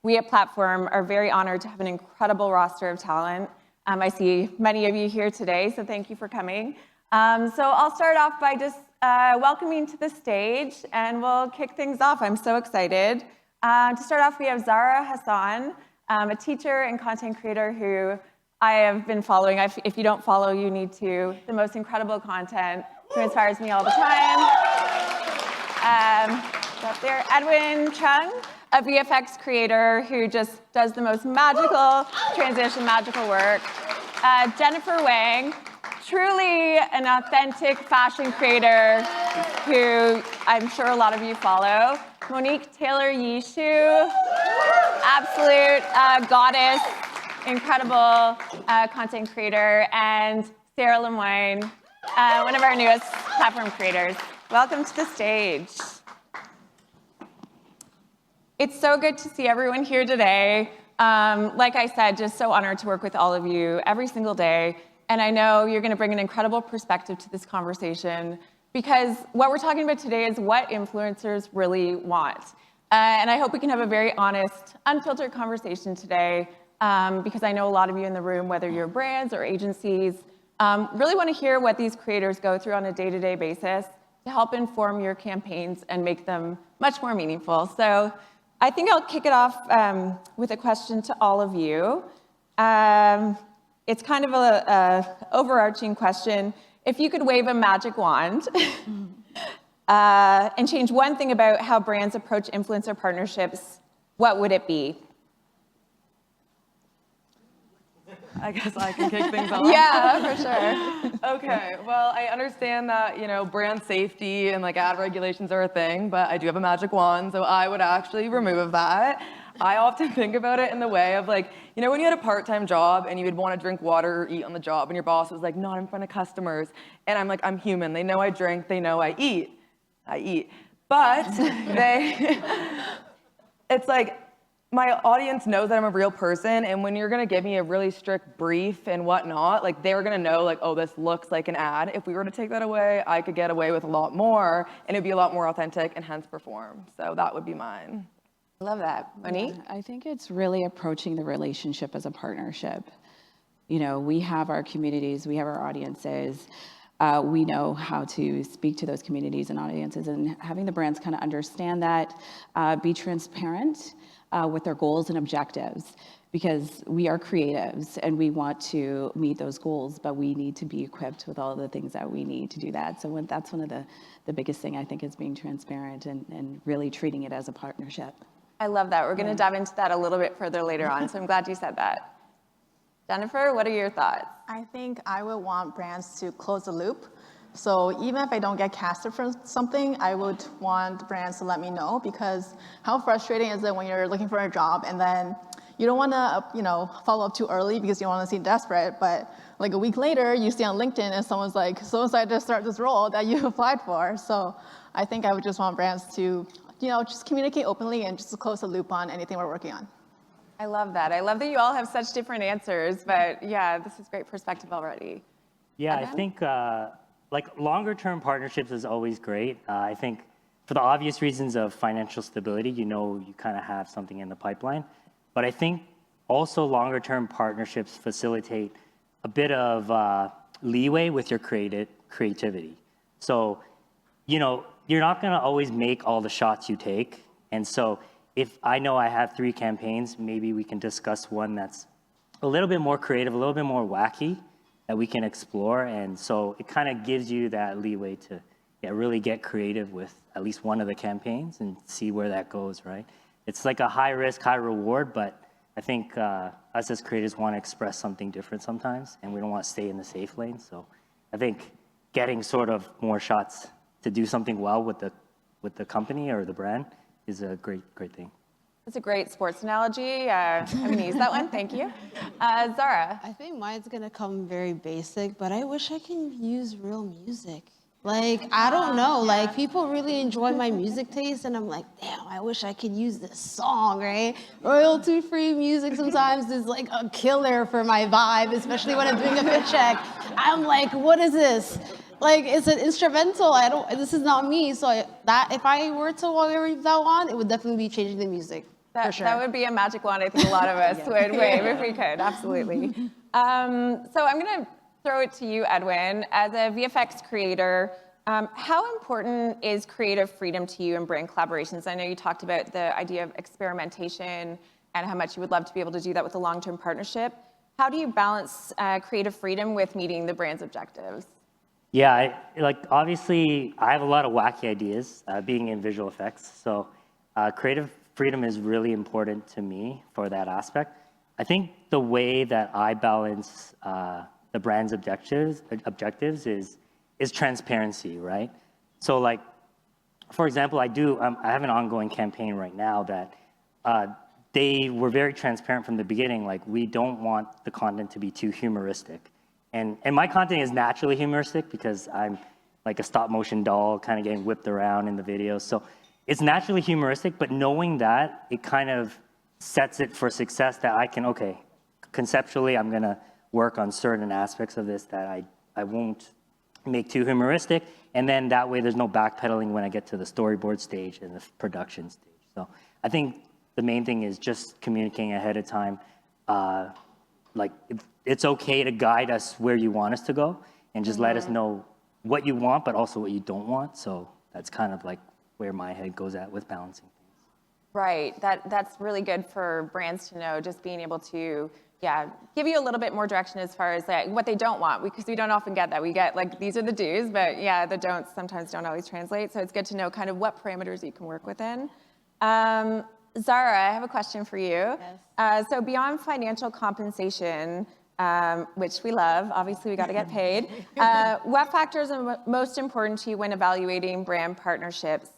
we at Platform are very honored to have an incredible roster of talent. I see many of you here today, so thank you for coming. So I'll start off by just welcoming to the stage, and we'll kick things off. I'm so excited. To start off, we have Zara Hassan, a teacher and content creator who I have been following. If you don't follow, you need to. The most incredible content who inspires me all the time. Up there, Edwin Chung, a VFX creator who just does the most magical transition, magical work. Jennifer Wang, truly an authentic fashion creator who I'm sure a lot of you follow. Monique Taylor-Yishu, absolute goddess, incredible content creator, and Sarah Lemoyne, one of our newest platform creators. Welcome to the stage. It's so good to see everyone here today. Like I said, just so honored to work with all of you every single day. And I know you're going to bring an incredible perspective to this conversation, because what we're talking about today is what influencers really want. And I hope we can have a very honest, unfiltered conversation today, because I know a lot of you in the room, whether you're brands or agencies, really want to hear what these creators go through on a day-to-day basis to help inform your campaigns and make them much more meaningful. So I think I'll kick it off with a question to all of you. It's kind of a overarching question. If you could wave a magic wand and change one thing about how brands approach influencer partnerships, what would it be? I guess I can kick things off. Yeah, for sure. Okay, well, I understand that, brand safety and ad regulations are a thing, but I do have a magic wand, so I would actually remove that. I often think about it in the way of when you had a part-time job and you would want to drink water or eat on the job and your boss was like, not in front of customers. And I'm like, I'm human. They know I drink, they know I eat. But it's like, my audience knows that I'm a real person, and when you're gonna give me a really strict brief and whatnot, they're gonna know, oh, this looks like an ad. If we were to take that away, I could get away with a lot more, and it'd be a lot more authentic and hence perform. So that would be mine. I love that. Monique? I think it's really approaching the relationship as a partnership. We have our communities, we have our audiences. We know how to speak to those communities and audiences, and having the brands kind of understand that, be transparent with their goals and objectives, because we are creatives and we want to meet those goals, but we need to be equipped with all the things that we need to do that. So that's one of the biggest thing, I think, is being transparent and really treating it as a partnership. I love that. We're going to dive into that a little bit further later on, so I'm glad you said that. Jennifer, what are your thoughts? I think I would want brands to close the loop. So even if I don't get casted for something, I would want brands to let me know, because how frustrating is it when you're looking for a job and then you don't want to, follow up too early because you want to seem desperate, but a week later you see on LinkedIn and someone's like, so excited to start this role that you applied for. So I think I would just want brands to, just communicate openly and just close the loop on anything we're working on. I love that. I love that you all have such different answers, but yeah, this is great perspective already. Yeah, Evan? I think longer term partnerships is always great. I think for the obvious reasons of financial stability, you kind of have something in the pipeline. But I think also longer term partnerships facilitate a bit of leeway with your creativity. So, you're not going to always make all the shots you take. And so if I know I have 3 campaigns, maybe we can discuss one that's a little bit more creative, a little bit more wacky that we can explore. And so it kind of gives you that leeway to really get creative with at least one of the campaigns and see where that goes, right? It's like a high risk, high reward, but I think us as creators want to express something different sometimes, and we don't want to stay in the safe lane. So I think getting sort of more shots to do something well with the company or the brand is a great thing. That's a great sports analogy. I'm going to use that one. Thank you. Zara? I think mine's going to come very basic, but I wish I could use real music. I don't know, people really enjoy my music taste, and I'm like, damn, I wish I could use this song, right? Royalty-free music sometimes is a killer for my vibe, especially when I'm doing a fit check. I'm like, what is this? It's an instrumental. This is not me. So if I were to wear that on, it would definitely be changing the music. That would be a magic wand I think a lot of us would wave if we could, absolutely. So I'm going to throw it to you, Edwin. As a VFX creator, how important is creative freedom to you in brand collaborations? I know you talked about the idea of experimentation and how much you would love to be able to do that with a long-term partnership. How do you balance creative freedom with meeting the brand's objectives? Yeah, obviously I have a lot of wacky ideas being in visual effects. So creative freedom is really important to me for that aspect. I think the way that I balance the brand's objectives is transparency, right? So like, for example, I have an ongoing campaign right now that they were very transparent from the beginning. Like, we don't want the content to be too humoristic. And my content is naturally humoristic because I'm like a stop motion doll kind of getting whipped around in the videos. So it's naturally humoristic, but knowing that, it kind of sets it for success that I can, okay, conceptually, I'm gonna work on certain aspects of this that I won't make too humoristic. And then that way there's no backpedaling when I get to the storyboard stage and the production stage. So I think the main thing is just communicating ahead of time. Like, it's okay to guide us where you want us to go and just let us know what you want, but also what you don't want. So that's kind of like where my head goes at with balancing things. Right, that's really good for brands to know, just being able to, give you a little bit more direction as far as what they don't want, because we don't often get that. We get like, these are the do's, but the don'ts sometimes don't always translate. So it's good to know kind of what parameters you can work within. Zara, I have a question for you. Yes. So beyond financial compensation, which we love, obviously we got to get paid, what factors are most important to you when evaluating brand partnerships?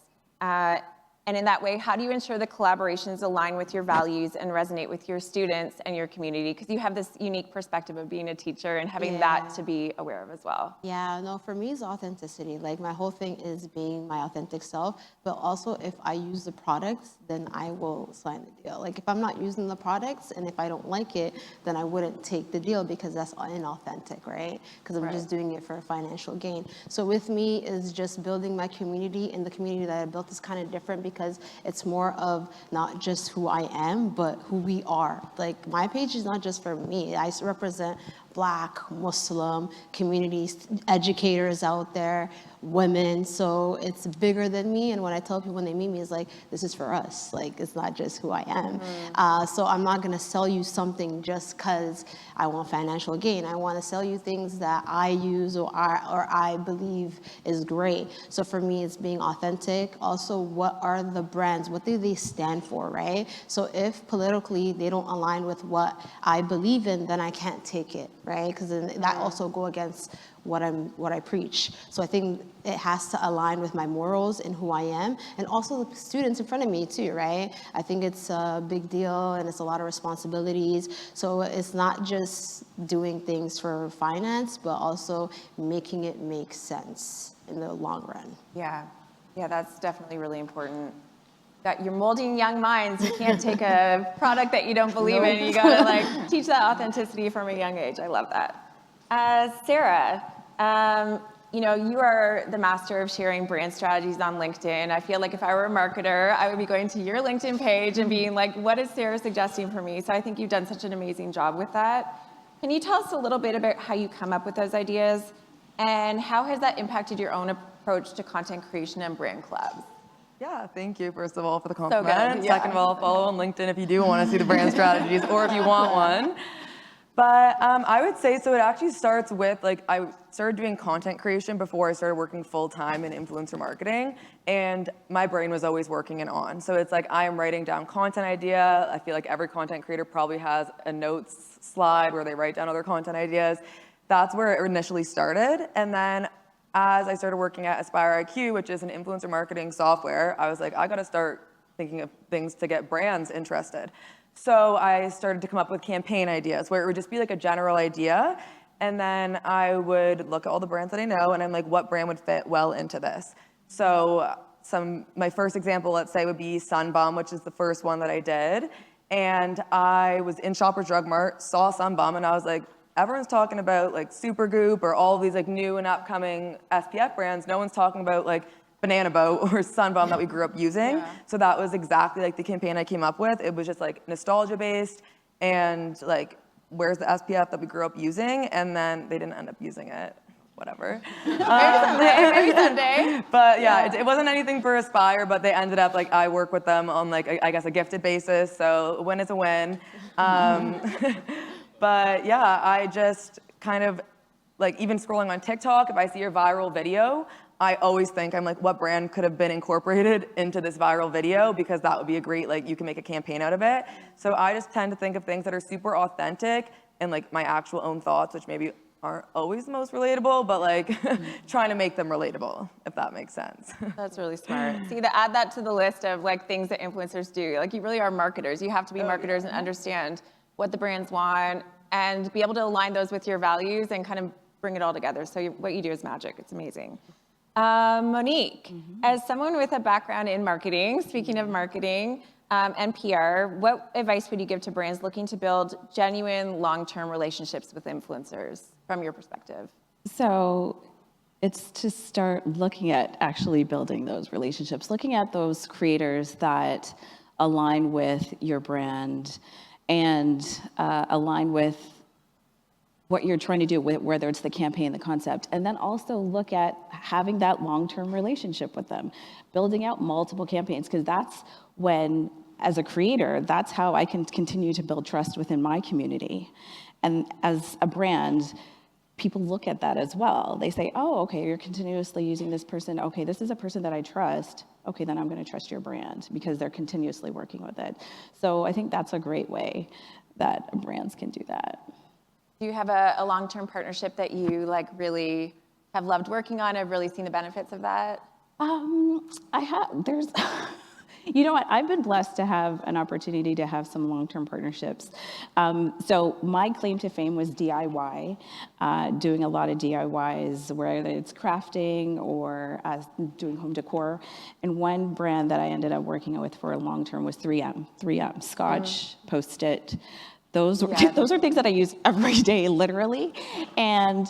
And in that way, how do you ensure the collaborations align with your values and resonate with your students and your community? Because you have this unique perspective of being a teacher and having that to be aware of as well. Yeah, no, for me it's authenticity. Like, my whole thing is being my authentic self, but also if I use the products, then I will sign the deal. Like, if I'm not using the products and if I don't like it, then I wouldn't take the deal because that's inauthentic, right? Because I'm just doing it for a financial gain. So with me is just building my community, and the community that I built is kind of different because it's more of not just who I am, but who we are. Like, my page is not just for me. I represent Black, Muslim communities, educators out there, women. So it's bigger than me. And when I tell people when they meet me, it's like, this is for us. Like, it's not just who I am. So I'm not going to sell you something just because I want financial gain. I want to sell you things that I use or I believe is great. So for me, it's being authentic. Also, what are the brands? What do they stand for, right? So if politically they don't align with what I believe in, then I can't take it, right? Because then that also go against what I preach. So I think it has to align with my morals and who I am, and also the students in front of me too, right? I think it's a big deal and it's a lot of responsibilities. So it's not just doing things for finance, but also making it make sense in the long run. Yeah, that's definitely really important. That you're molding young minds. You can't take a product that you don't believe in. You gotta like teach that authenticity from a young age. I love that. Sarah, you are the master of sharing brand strategies on LinkedIn. I feel like if I were a marketer, I would be going to your LinkedIn page and being like, what is Sarah suggesting for me? So I think you've done such an amazing job with that. Can you tell us a little bit about how you come up with those ideas, and how has that impacted your own approach to content creation and brand collabs? Yeah, thank you, first of all, for the compliment. So good, yeah. Second of all, follow on LinkedIn if you do want to see the brand strategies or if you want one. But I would say, so it actually starts with, I started doing content creation before I started working full-time in influencer marketing, and my brain was always working and on. So it's like I am writing down content idea. I feel like every content creator probably has a notes slide where they write down other content ideas. That's where it initially started. And then as I started working at Aspire IQ, which is an influencer marketing software, I was like, I gotta start thinking of things to get brands interested. So I started to come up with campaign ideas where it would just be like a general idea. And then I would look at all the brands that I know, and I'm like, what brand would fit well into this? So my first example, let's say, would be Sunbum, which is the first one that I did. And I was in Shoppers Drug Mart, saw Sunbum, and I was like, everyone's talking about like Supergoop or all these like new and upcoming SPF brands. No one's talking about like banana boat or sunbomb that we grew up using. So that was exactly like the campaign I came up with. It was just like nostalgia based and like, where's the SPF that we grew up using? And then they didn't end up using it. Whatever. Maybe someday. But yeah, it wasn't anything for Aspire, but they ended up like, I work with them on like, I guess a gifted basis. So a win is a win. But yeah, I just kind of like even scrolling on TikTok, if I see a viral video, I always think, I'm like, what brand could have been incorporated into this viral video? Because that would be a great, like, you can make a campaign out of it. So I just tend to think of things that are super authentic and like my actual own thoughts, which maybe aren't always the most relatable, but like trying to make them relatable, if that makes sense. That's really smart. See, to add that to the list of like things that influencers do, like you really are marketers. You have to be marketers and understand what the brands want and be able to align those with your values and kind of bring it all together. So what you do is magic. It's amazing. Monique, as someone with a background in marketing, speaking of marketing and PR, what advice would you give to brands looking to build genuine long-term relationships with influencers from your perspective? So it's to start looking at actually building those relationships, looking at those creators that align with your brand and align with what you're trying to do, whether it's the campaign, the concept, and then also look at having that long-term relationship with them, building out multiple campaigns, because that's when, as a creator, that's how I can continue to build trust within my community. And as a brand, people look at that as well. They say, oh, okay, you're continuously using this person. Okay, this is a person that I trust. Okay, then I'm going to trust your brand because they're continuously working with it. So I think that's a great way that brands can do that. Do you have a long-term partnership that you like really have loved working on? Have really seen the benefits of that? I have, there's, you know what, I've been blessed to have an opportunity to have some long-term partnerships. So my claim to fame was DIY, doing a lot of DIYs, whether it's crafting or doing home decor. And one brand that I ended up working with for a long term was 3M, Scotch, Post-it. Those are things that I use every day, literally. And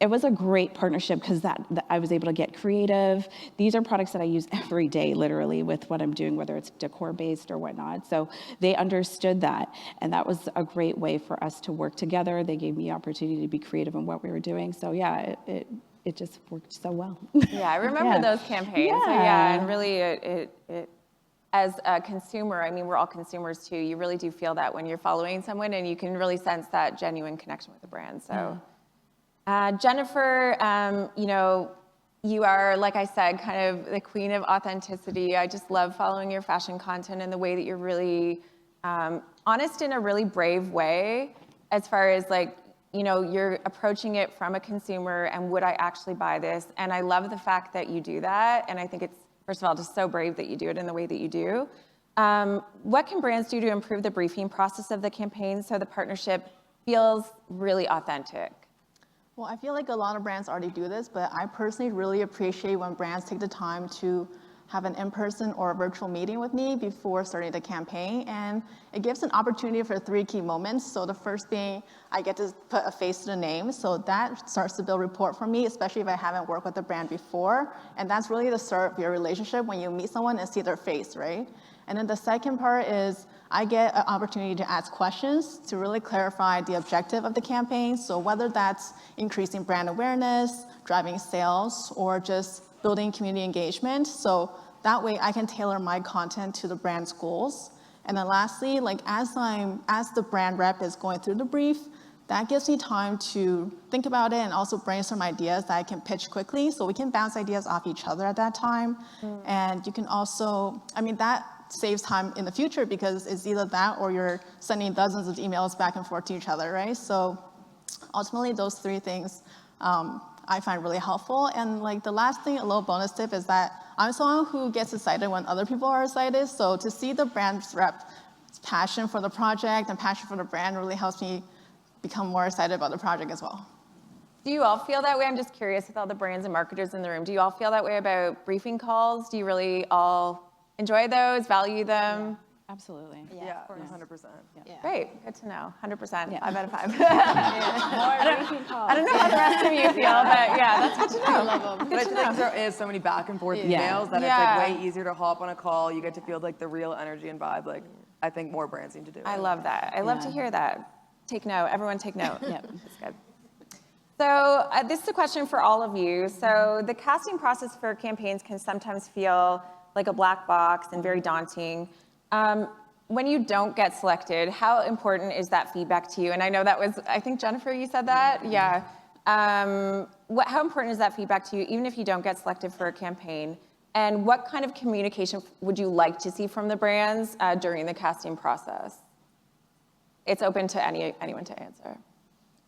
it was a great partnership because that I was able to get creative. These are products that I use every day, literally, with what I'm doing, whether it's decor-based or whatnot. So they understood that, and that was a great way for us to work together. They gave me the opportunity to be creative in what we were doing. So yeah, it just worked so well. Yeah, I remember those campaigns. Yeah. So yeah, and really it as a consumer, I mean, we're all consumers too. You really do feel that when you're following someone and you can really sense that genuine connection with the brand. So Jennifer, you know, you are, like I said, kind of the queen of authenticity. I just love following your fashion content and the way that you're really honest in a really brave way as far as like, you know, you're approaching it from a consumer and would I actually buy this? And I love the fact that you do that. And I think it's, first of all, just so brave that you do it in the way that you do. What can brands do to improve the briefing process of the campaign so the partnership feels really authentic? Well, I feel like a lot of brands already do this, but I personally really appreciate when brands take the time to have an in-person or a virtual meeting with me before starting the campaign. And it gives an opportunity for 3 key moments. So the first being, I get to put a face to the name. So that starts to build rapport for me, especially if I haven't worked with the brand before. And that's really the start of your relationship when you meet someone and see their face, right? And then the second part is I get an opportunity to ask questions to really clarify the objective of the campaign. So whether that's increasing brand awareness, driving sales, or just building community engagement. So that way I can tailor my content to the brand's goals. And then lastly, like as the brand rep is going through the brief, that gives me time to think about it and also brainstorm ideas that I can pitch quickly. So we can bounce ideas off each other at that time. And you can also, I mean, that saves time in the future because it's either that or you're sending dozens of emails back and forth to each other, right? So ultimately those 3 things I find really helpful. And like the last thing, a little bonus tip is that I'm someone who gets excited when other people are excited. So to see the brand's rep's passion for the project and passion for the brand really helps me become more excited about the project as well. Do you all feel that way? I'm just curious with all the brands and marketers in the room. Do you all feel that way about briefing calls? Do you really all enjoy those, value them? Absolutely. Yeah, 100%. Yeah. Great, good to know. 100%, Yeah. 5 out of 5. I don't know how the rest of you feel, but yeah, that's good to know. I love them. But I feel like there is so many back and forth Yeah. emails that Yeah. it's like way easier to hop on a call. You get to feel like the real energy and vibe. Like I think more brands need to do it. I love that. I love to Yeah. hear that. Take note. Everyone take note. Yep. That's good. So this is a question for all of you. So the casting process for campaigns can sometimes feel like a black box and very daunting. When you don't get selected, how important is that feedback to you? And I know that was, I think Jennifer, you said that? Yeah. How important is that feedback to you, even if you don't get selected for a campaign? And what kind of communication would you like to see from the brands during the casting process? It's open to anyone to answer.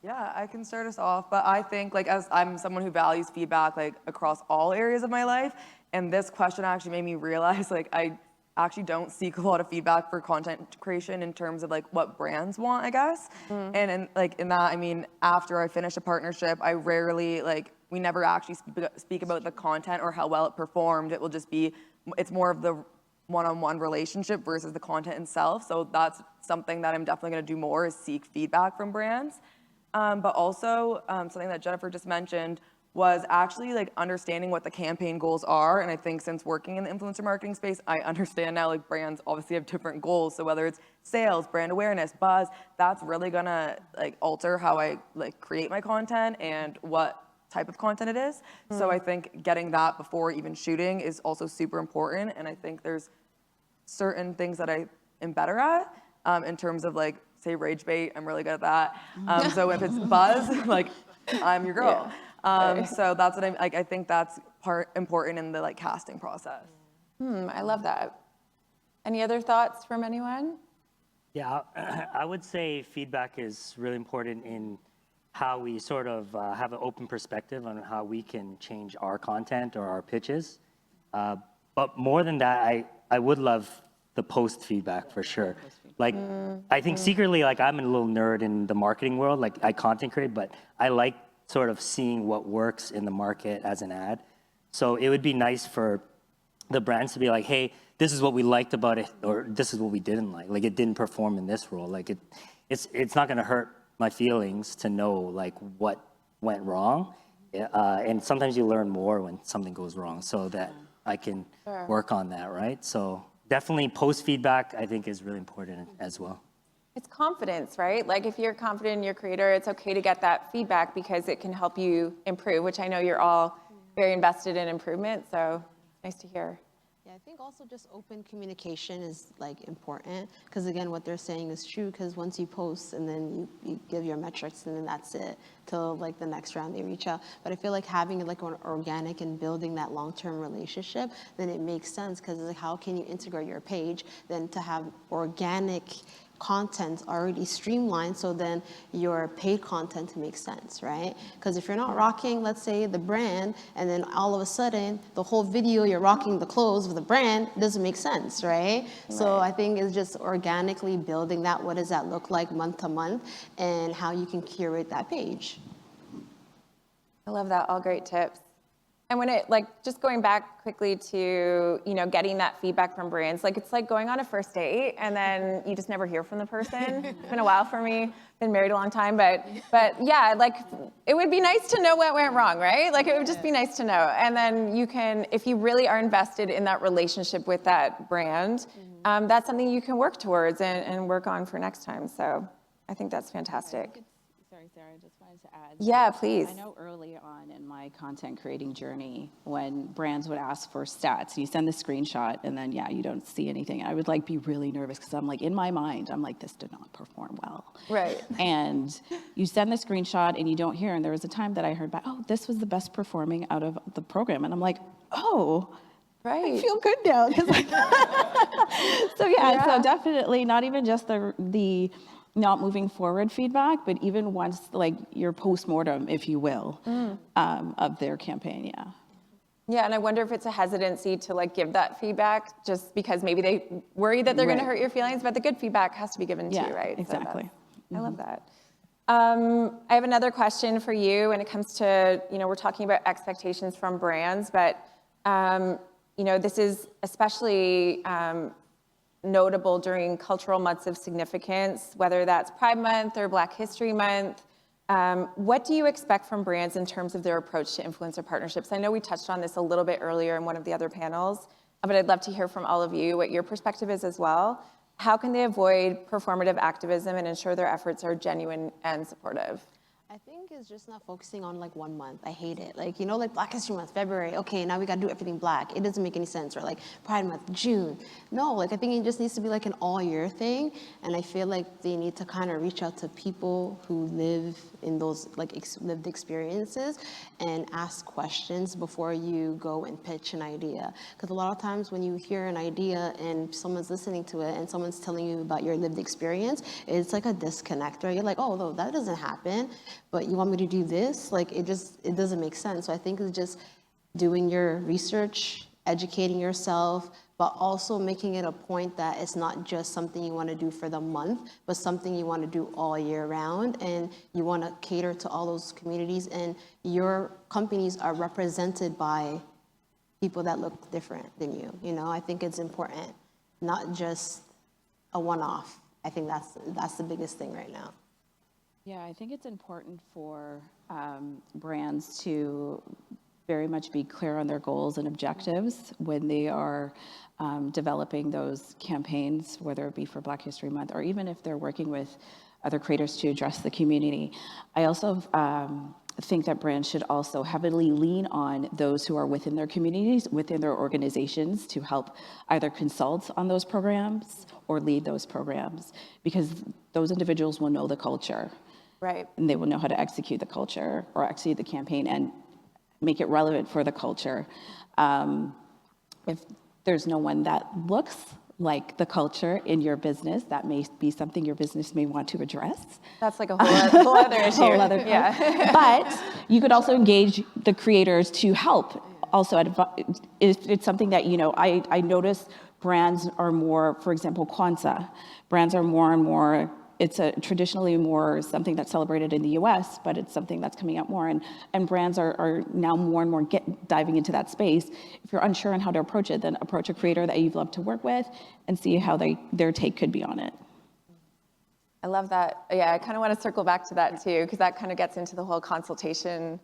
Yeah, I can start us off, but I think like as I'm someone who values feedback like across all areas of my life, and this question actually made me realize like I actually don't seek a lot of feedback for content creation in terms of like what brands want, I guess. And in that, I mean, after I finish a partnership, I rarely we never actually speak about the content or how well it performed. It will just be, it's more of the one-on-one relationship versus the content itself. So that's something that I'm definitely going to do more is seek feedback from brands. But also something that Jennifer just mentioned was actually like understanding what the campaign goals are. And I think since working in the influencer marketing space, I understand now like brands obviously have different goals. So whether it's sales, brand awareness, buzz, that's really gonna like alter how I like create my content and what type of content it is. So I think getting that before even shooting is also super important. And I think there's certain things that I am better at in terms of like, say rage bait, I'm really good at that. So if it's buzz, like I'm your girl. So that's what I think that's important in the like casting process. I love that. Any other thoughts from anyone? Yeah, I would say feedback is really important in how we sort of have an open perspective on how we can change our content or our pitches. But more than that, I would love the post feedback for sure. Like, I think secretly, like I'm a little nerd in the marketing world, like I content create, but I like sort of seeing what works in the market as an ad. So it would be nice for the brands to be like, hey, this is what we liked about it, or this is what we didn't like. Like it didn't perform in this role. Like it's not gonna hurt my feelings to know like what went wrong. And sometimes you learn more when something goes wrong so that I can work on that, right? So definitely post feedback, I think is really important as well. It's confidence, right? Like if you're confident in your creator, it's okay to get that feedback because it can help you improve, which I know you're all very invested in improvement. So nice to hear. Yeah, I think also just open communication is like important because again, what they're saying is true because once you post and then you give your metrics and then that's it till like the next round they reach out. But I feel like having like an organic and building that long-term relationship, then it makes sense because like how can you integrate your page then to have organic content already streamlined so then your paid content makes sense, right? Because if you're not rocking, let's say the brand, and then all of a sudden the whole video you're rocking the clothes of the brand doesn't make sense, right? So I think it's just organically building that. What does that look like month to month and how you can curate that page. I love that. All great tips. And when it just going back quickly to, getting that feedback from brands, it's like going on a first date and then you just never hear from the person. It's been a while for me, been married a long time, but yeah, it would be nice to know what went wrong, right? It would just be nice to know. And then you can, if you really are invested in that relationship with that brand, that's something you can work towards and work on for next time. So I think that's fantastic. Sorry, Sarah, I just wanted to add. Yeah, please. I know early on in my content creating journey, when brands would ask for stats, you send the screenshot and then, you don't see anything. I would be really nervous because I'm in my mind, I'm this did not perform well. Right. And you send the screenshot and you don't hear. And there was a time that I heard back, this was the best performing out of the program. And I'm like, right. I feel good now. So definitely not even just the not moving forward feedback, but even once your postmortem, if you will, of their campaign, Yeah, and I wonder if it's a hesitancy to give that feedback just because maybe they worry that they're going to hurt your feelings, but the good feedback has to be given too, right? Exactly. I love that. I have another question for you when it comes to, we're talking about expectations from brands, but, this is especially notable during cultural months of significance, whether that's Pride Month or Black History Month. What do you expect from brands in terms of their approach to influencer partnerships? I know we touched on this a little bit earlier in one of the other panels, but I'd love to hear from all of you what your perspective is as well. How can they avoid performative activism and ensure their efforts are genuine and supportive? I think it's just not focusing on like 1 month. I hate it. Like, you know, like Black History Month, February. Okay, now we got to do everything black. It doesn't make any sense. Or like Pride Month, June. No, like I think it just needs to be like an all year thing. And I feel like they need to kind of reach out to people who live in those like lived experiences and ask questions before you go and pitch an idea. Because a lot of times when you hear an idea and someone's listening to it and someone's telling you about your lived experience, it's like a disconnect, right? You're like, oh, no, that doesn't happen. But you want me to do this? Like, it doesn't make sense. So I think it's just doing your research, educating yourself, but also making it a point that it's not just something you want to do for the month, but something you want to do all year round. And you want to cater to all those communities. And your companies are represented by people that look different than you. You know, I think it's important, not just a one-off. I think that's the biggest thing right now. Yeah, I think it's important for brands to very much be clear on their goals and objectives when they are developing those campaigns, whether it be for Black History Month or even if they're working with other creators to address the community. I also think that brands should also heavily lean on those who are within their communities, within their organizations, to help either consult on those programs or lead those programs, because those individuals will know the culture. Right. And they will know how to execute the culture or execute the campaign and make it relevant for the culture. If there's no one that looks like the culture in your business, that may be something your business may want to address. That's like a whole other issue. Whole other yeah. But you could also engage the creators to help. Also, if it's something that, you know, I notice brands are more, for example, Kwanzaa. Brands are more and more, it's traditionally more something that's celebrated in the US, but it's something that's coming out more. And brands are now more and more diving into that space. If you're unsure on how to approach it, then approach a creator that you've loved to work with and see how their take could be on it. I love that. Yeah, I kind of want to circle back to that too, because that kind of gets into the whole consultation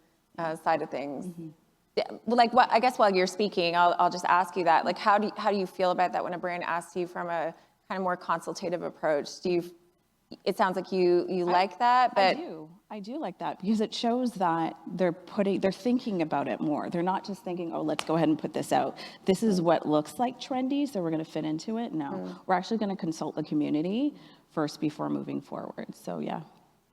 side of things. Mm-hmm. Yeah, well, like what, I guess while you're speaking, I'll just ask you that. Like, how do you feel about that when a brand asks you from a kind of more consultative approach? It sounds like you like that, but I do like that because it shows that they're thinking about it more. They're not just thinking, oh, let's go ahead and put this out. This is what looks like trendy, so we're going to fit into it. No, we're actually going to consult the community first before moving forward. So yeah.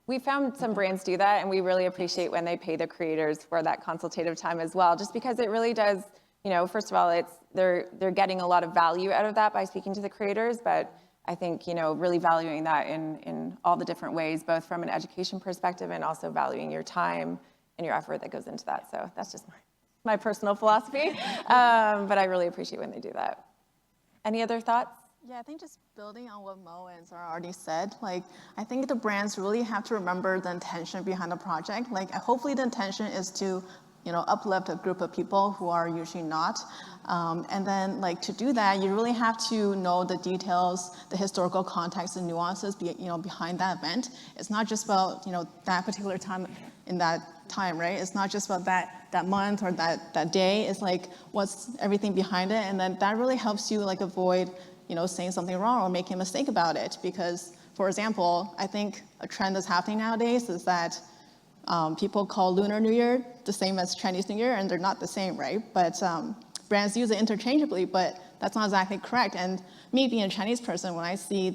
We found some brands do that, and we really appreciate when they pay the creators for that consultative time as well, just because it really does, you know, first of all, they're getting a lot of value out of that by speaking to the creators, but I think, you know, really valuing that in all the different ways, both from an education perspective and also valuing your time and your effort that goes into that. So that's just my personal philosophy, but I really appreciate when they do that. Any other thoughts? Yeah, I think just building on what Mo and Zara already said, like, I think the brands really have to remember the intention behind the project. Like, hopefully the intention is to, you know, uplift a group of people who are usually not. And then, like, to do that, you really have to know the details, the historical context and nuances, behind that event. It's not just about, you know, that particular time in that time, right? It's not just about that month or that day. It's like, what's everything behind it? And then that really helps you, like, avoid, you know, saying something wrong or making a mistake about it. Because, for example, I think a trend that's happening nowadays is that people call Lunar New Year the same as Chinese New Year, and they're not the same, right? But brands use it interchangeably, but that's not exactly correct. And me being a Chinese person, when I see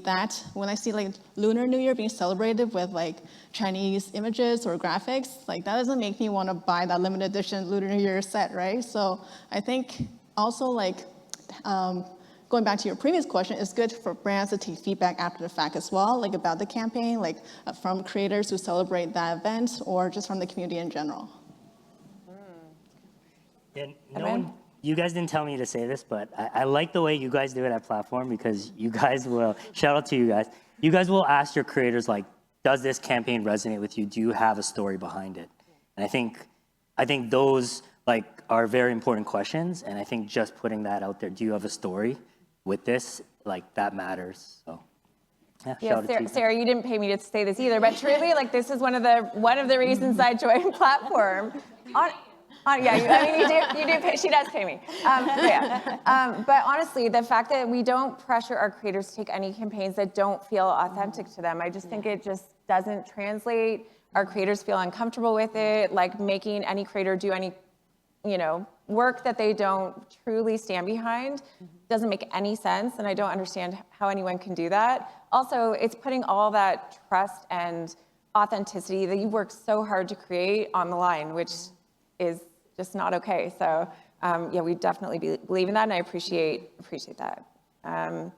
like Lunar New Year being celebrated with like Chinese images or graphics, like that doesn't make me want to buy that limited edition Lunar New Year set, right? So I think also like, going back to your previous question, it's good for brands to take feedback after the fact as well, like about the campaign, like from creators who celebrate that event or just from the community in general. Yeah, you guys didn't tell me to say this, but I like the way you guys do it at Platform, because you guys will, shout out to you guys will ask your creators, like, does this campaign resonate with you? Do you have a story behind it? And I think those like are very important questions, and I think just putting that out there, do you have a story, with this, like that matters. So yeah, Yeah, shout out to you. Sarah, you didn't pay me to say this either, but truly, like this is one of the reasons I joined Platform. Yeah, you do pay, she does pay me. But honestly, the fact that we don't pressure our creators to take any campaigns that don't feel authentic to them, I just think it just doesn't translate. Our creators feel uncomfortable with it, like making any creator do any, work that they don't truly stand behind doesn't make any sense, and I don't understand how anyone can do that. Also, it's putting all that trust and authenticity that you've worked so hard to create on the line, which is just not okay. So yeah, we definitely believe in that, and I appreciate that. I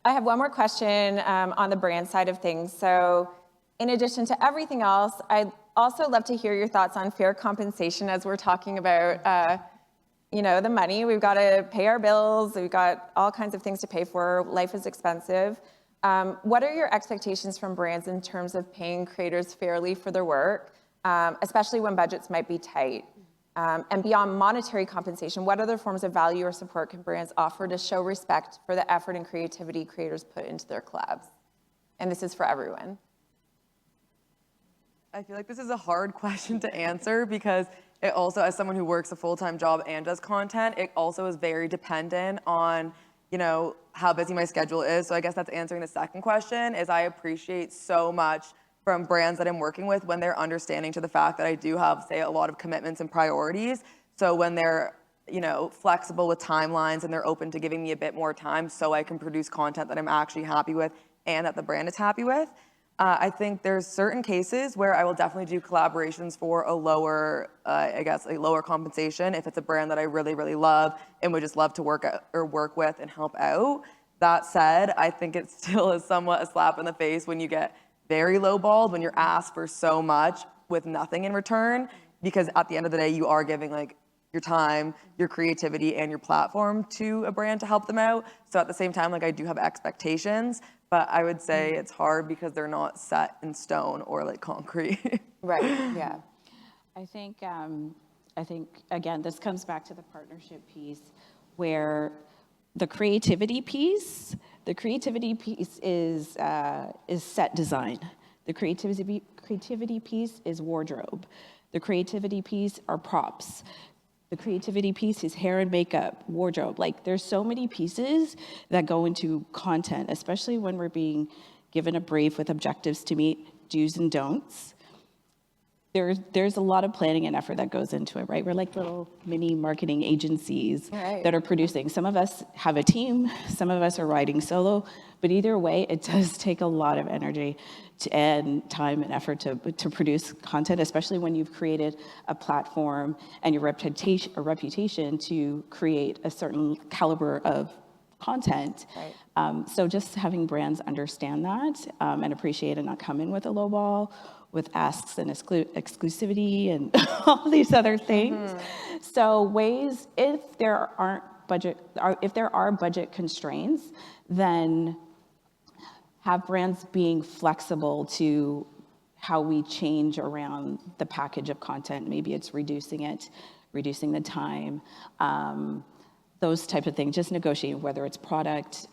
have one more question on the brand side of things. So in addition to everything else, I'd also love to hear your thoughts on fair compensation as we're talking about the money. We've got to pay our bills. We've got all kinds of things to pay for. Life is expensive. What are your expectations from brands in terms of paying creators fairly for their work, especially when budgets might be tight? And beyond monetary compensation, what other forms of value or support can brands offer to show respect for the effort and creativity creators put into their collabs? And this is for everyone. I feel like this is a hard question to answer because it also, as someone who works a full-time job and does content, it also is very dependent on, how busy my schedule is. So I guess that's answering the second question, is I appreciate so much from brands that I'm working with when they're understanding to the fact that I do have, say, a lot of commitments and priorities. So when they're, flexible with timelines and they're open to giving me a bit more time so I can produce content that I'm actually happy with and that the brand is happy with. I think there's certain cases where I will definitely do collaborations for a lower, a lower compensation if it's a brand that I really, really love and would just love to work with and help out. That said, I think it still is somewhat a slap in the face when you get very lowballed, when you're asked for so much with nothing in return, because at the end of the day, you are giving like your time, your creativity, and your platform to a brand to help them out. So at the same time, like I do have expectations, but I would say it's hard because they're not set in stone or like concrete. Right, yeah. I think again, this comes back to the partnership piece where the creativity piece is set design. The creativity piece is wardrobe. The creativity piece are props. The creativity piece is hair and makeup, wardrobe. Like there's so many pieces that go into content, especially when we're being given a brief with objectives to meet, do's and don'ts. There's a lot of planning and effort that goes into it, right? We're like little mini marketing agencies that are producing. Some of us have a team, some of us are riding solo, but either way, it does take a lot of energy and time and effort to produce content, especially when you've created a platform and your reputation to create a certain caliber of content. Right. So just having brands understand that and appreciate and not come in with a low ball, with asks and exclusivity and all these other things. Mm-hmm. So ways, if there are budget constraints, then have brands being flexible to how we change around the package of content. Maybe it's reducing the time, those type of things, just negotiating whether it's product,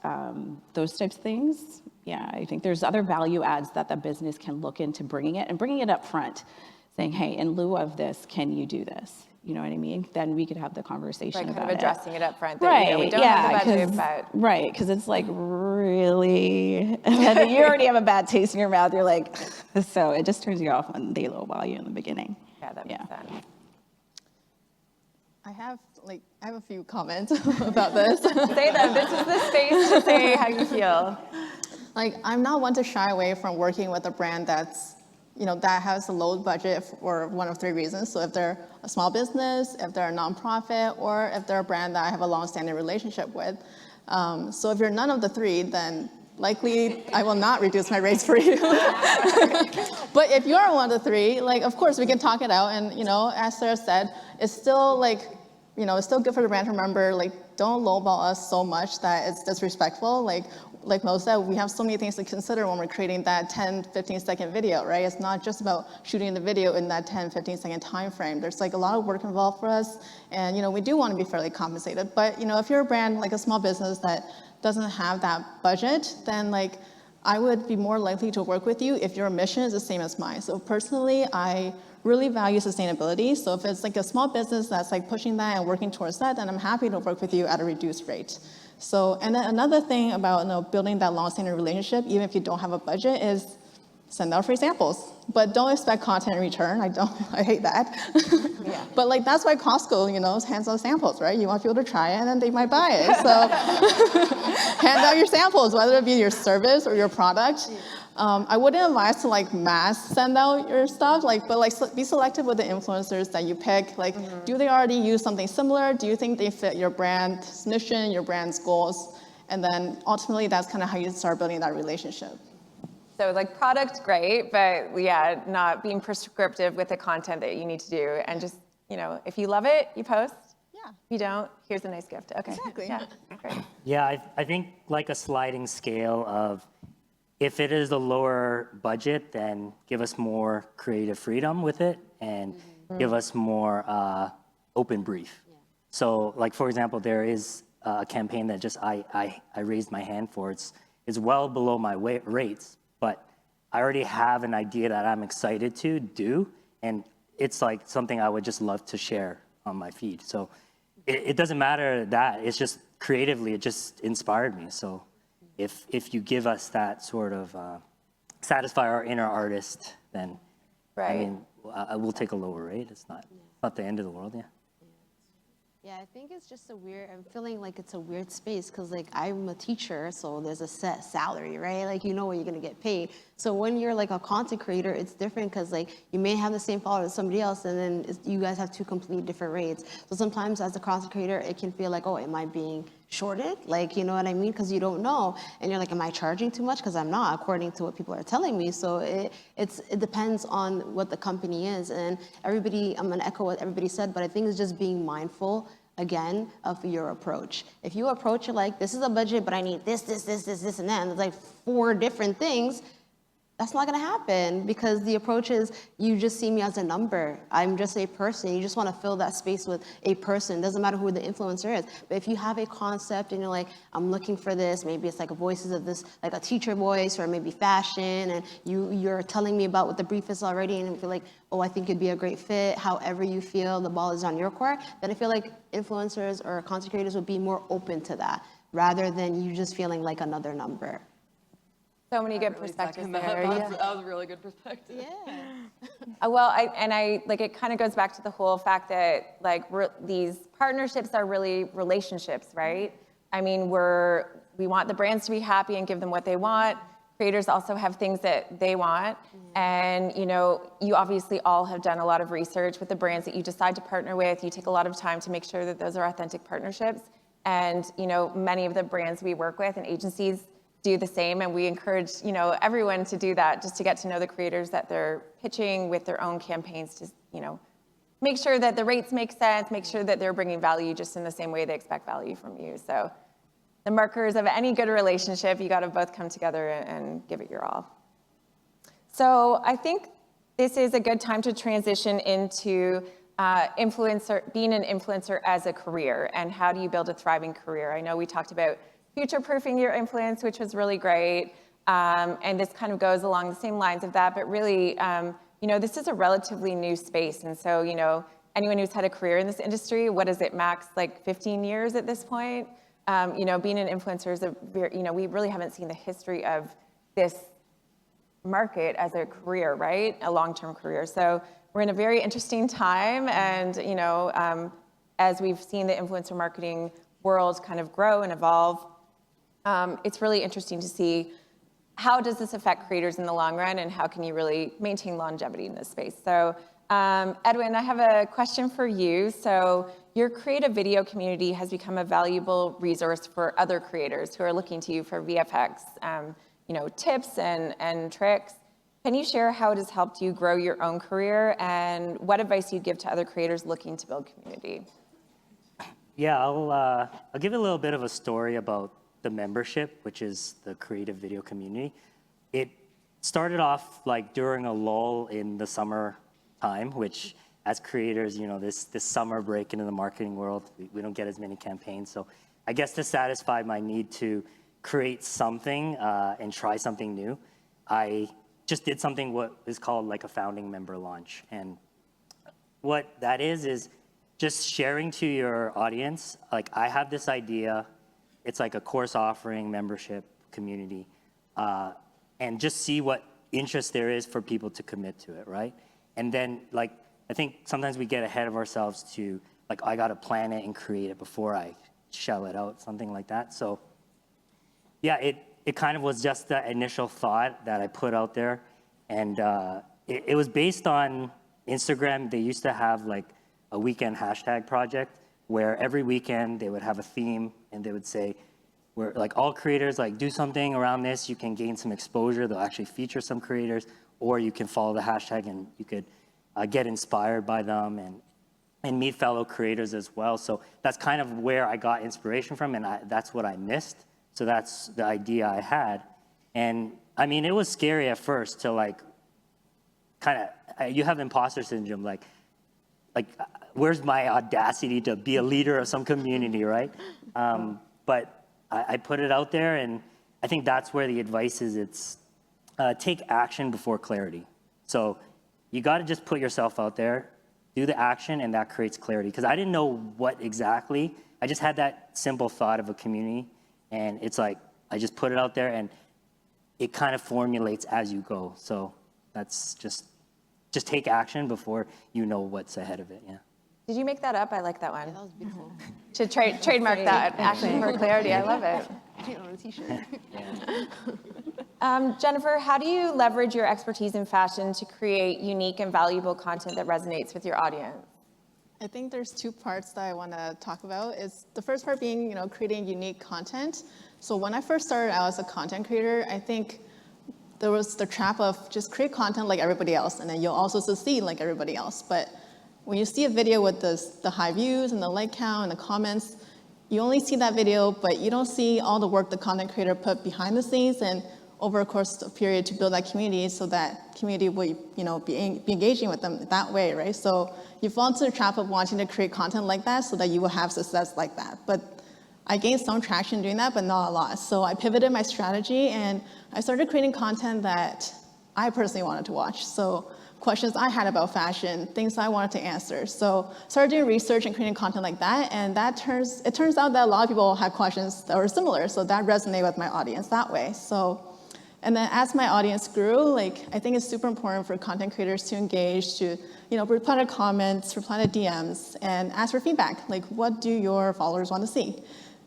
those types of things. Yeah, I think there's other value adds that the business can look into bringing it up front, saying, hey, in lieu of this, can you do this? You know what I mean? Then we could have the conversation about it. Kind of addressing it up front. Right, we don't have the budget, but... Right, because it's like, really? And you already have a bad taste in your mouth. You're like, so it just turns you off when they lowball you in the beginning. Yeah, that makes sense. I have a few comments about this. Say them. This is the space to say how you feel. I'm not one to shy away from working with a brand that's, that has a low budget for one of three reasons. So if they're a small business, if they're a nonprofit, or if they're a brand that I have a long-standing relationship with. So if you're none of the three, then likely I will not reduce my rates for you. But if you are one of the three, of course we can talk it out. And, as Sarah said, it's still it's still good for the brand to remember, don't lowball us so much that it's disrespectful. Like Mo said, we have so many things to consider when we're creating that 10, 15-second video, right? It's not just about shooting the video in that 10, 15-second time frame. There's a lot of work involved for us, and we do want to be fairly compensated. But if you're a brand, like a small business that doesn't have that budget, then like I would be more likely to work with you if your mission is the same as mine. So personally, I really value sustainability. So if it's like a small business that's like pushing that and working towards that, then I'm happy to work with you at a reduced rate. So, and then another thing about building that long-standing relationship, even if you don't have a budget, is send out free samples, but don't expect content in return. I hate that. Yeah. But like that's why Costco, hands out samples, right? You want people to try it and then they might buy it. So hand out your samples, whether it be your service or your product. I wouldn't advise to like mass send out your stuff, but be selective with the influencers that you pick. Like, do they already use something similar? Do you think they fit your brand's mission, your brand's goals? And then ultimately, that's kind of how you start building that relationship. So like product, great, but yeah, not being prescriptive with the content that you need to do. And just, if you love it, you post. Yeah. If you don't, here's a nice gift. Okay. Exactly. Yeah, great. Yeah, I think like a sliding scale of if it is a lower budget, then give us more creative freedom with it and give us more open brief. Yeah. So like, for example, there is a campaign that just I raised my hand for. It's well below my rates, but I already have an idea that I'm excited to do, and it's like something I would just love to share on my feed. So it doesn't matter that, it's just creatively, it just inspired me. So if you give us that sort of satisfy our inner artist, then Right. I mean, we'll take a lower rate. It's not the end of the world, yeah. Yeah, I think it's just I'm feeling like it's a weird space because like I'm a teacher, so there's a set salary, right? Like you know what you're gonna get paid. So when you're like a content creator, it's different because like you may have the same followers as somebody else and then you guys have two completely different rates. So sometimes as a content creator, it can feel like, oh, am I being shorted? Like, you know what I mean? Because you don't know. And you're like, am I charging too much? Because I'm not, according to what people are telling me. So it depends on what the company is. And everybody, I'm gonna echo what everybody said, but I think it's just being mindful again of your approach. If you approach it like, this is a budget, but I need this, and that, and it's like 4 different things, that's not gonna happen because the approach is you just see me as a number. I'm just a person. You just wanna fill that space with a person. Doesn't matter who the influencer is. But if you have a concept and you're like, I'm looking for this, maybe it's like voices of this, like a teacher voice or maybe fashion, and you're telling me about what the brief is already, and you feel like, oh, I think it'd be a great fit, however you feel, the ball is on your court, then I feel like influencers or content creators would be more open to that rather than you just feeling like another number. So many good Really perspectives second there. that. That was a really good perspective. Yeah. Well, it kind of goes back to the whole fact that these partnerships are really relationships, right? I mean, we want the brands to be happy and give them what they want. Creators also have things that they want. And, you obviously all have done a lot of research with the brands that you decide to partner with. You take a lot of time to make sure that those are authentic partnerships. And, many of the brands we work with and agencies do the same, and we encourage everyone to do that, just to get to know the creators that they're pitching with their own campaigns, to make sure that the rates make sense, make sure that they're bringing value just in the same way they expect value from you. So the markers of any good relationship, you got to both come together and give it your all. So I think this is a good time to transition into being an influencer as a career, and how do you build a thriving career? I know we talked about future-proofing your influence, which was really great. And this kind of goes along the same lines of that, but really, this is a relatively new space. And so, anyone who's had a career in this industry, what is it, max like 15 years at this point? Being an influencer is we really haven't seen the history of this market as a career, right? A long-term career. So we're in a very interesting time. And, as we've seen the influencer marketing world kind of grow and evolve, it's really interesting to see how does this affect creators in the long run, and how can you really maintain longevity in this space. So Edwin, I have a question for you. So your creative video community has become a valuable resource for other creators who are looking to you for VFX, tips and tricks. Can you share how it has helped you grow your own career, and what advice you'd give to other creators looking to build community? Yeah, I'll give a little bit of a story about the membership, which is the creative video community. It started off like during a lull in the summer time, which as creators, this summer break into the marketing world, we don't get as many campaigns. So I guess to satisfy my need to create something and try something new, I just did something what is called like a founding member launch. And what that is just sharing to your audience, like I have this idea, it's like a course offering, membership, community, and just see what interest there is for people to commit to it, right? And then like, I think sometimes we get ahead of ourselves to like, I gotta plan it and create it before I shell it out, something like that. So yeah, it kind of was just the initial thought that I put out there. And it was based on Instagram. They used to have like a weekend hashtag project where every weekend they would have a theme and they would say, where like all creators like do something around this, you can gain some exposure. They'll actually feature some creators, or you can follow the hashtag and you could get inspired by them and meet fellow creators as well. So that's kind of where I got inspiration from, and that's what I missed. So that's the idea I had. And I mean, it was scary at first to like, kind of, you have imposter syndrome, like, where's my audacity to be a leader of some community, right? But I put it out there, and I think that's where the advice is. It's take action before clarity. So you got to just put yourself out there, do the action, and that creates clarity. Because I didn't know what exactly. I just had that simple thought of a community, and it's like I just put it out there, and it kind of formulates as you go. So that's just take action before you know what's ahead of it. Yeah. Did you make that up? I like that one. That was beautiful. Should trademark that. Action for clarity. I love it. Put it on a t-shirt. Jennifer, how do you leverage your expertise in fashion to create unique and valuable content that resonates with your audience? I think there's two parts that I want to talk about. Is the first part being, creating unique content. So when I first started out as a content creator, I think there was the trap of just create content like everybody else, and then you'll also succeed like everybody else. But when you see a video with the high views and the like count and the comments, you only see that video, but you don't see all the work the content creator put behind the scenes and over a course of period to build that community, so that community will be engaging with them that way, right? So you fall into the trap of wanting to create content like that so that you will have success like that. But I gained some traction doing that, but not a lot. So I pivoted my strategy and I started creating content that I personally wanted to watch. So questions I had about fashion, things I wanted to answer. So started doing research and creating content like that, and it turns out that a lot of people had questions that were similar, so that resonated with my audience that way. So, and then as my audience grew, I think it's super important for content creators to engage, to reply to comments, reply to DMs, and ask for feedback. Like, what do your followers want to see?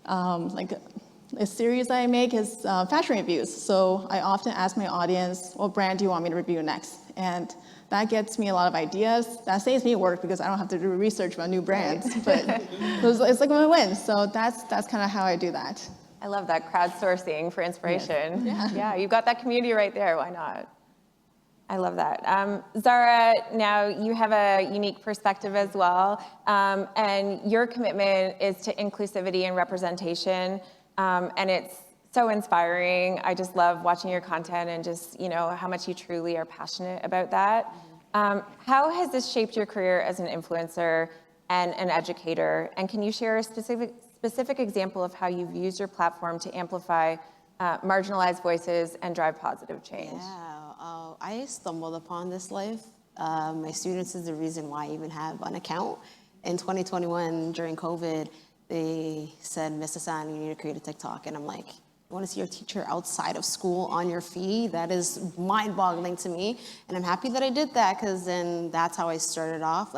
A series I make is fashion reviews. So I often ask my audience, what brand do you want me to review next? And that gets me a lot of ideas. That saves me work because I don't have to do research about new brands, but it's like a win. So that's kind of how I do that. I love that crowdsourcing for inspiration. Yes. Yeah, you've got that community right there. Why not? I love that. Zara, now you have a unique perspective as well, and your commitment is to inclusivity and representation, and it's so inspiring. I just love watching your content and just how much you truly are passionate about that. How has this shaped your career as an influencer and an educator? And can you share a specific example of how you've used your platform to amplify marginalized voices and drive positive change? Yeah, I stumbled upon this life. My students is the reason why I even have an account. In 2021, during COVID, they said, Mr. San, you need to create a TikTok. And I'm like, you want to see your teacher outside of school on your feed? That is mind-boggling to me. And I'm happy that I did that, because then that's how I started off.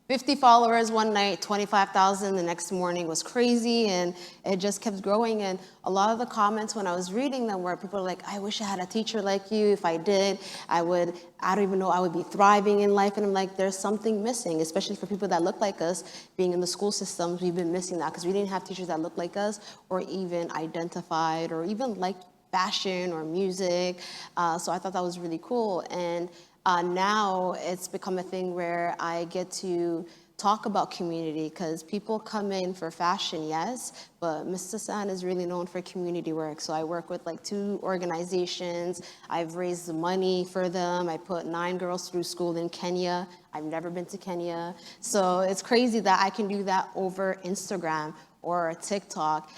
50 followers one night, 25,000 the next morning was crazy, and it just kept growing. And a lot of the comments when I was reading them were people like, I wish I had a teacher like you. If I did, I don't even know, I would be thriving in life. And I'm like, there's something missing, especially for people that look like us. Being in the school systems, we've been missing that because we didn't have teachers that look like us or even identified or even liked fashion or music. So I thought that was really cool. And now it's become a thing where I get to talk about community, because people come in for fashion, yes, but Mr. San is really known for community work. So I work with 2 organizations. I've raised money for them. I put 9 girls through school in Kenya. I've never been to Kenya. So it's crazy that I can do that over Instagram, or TikTok.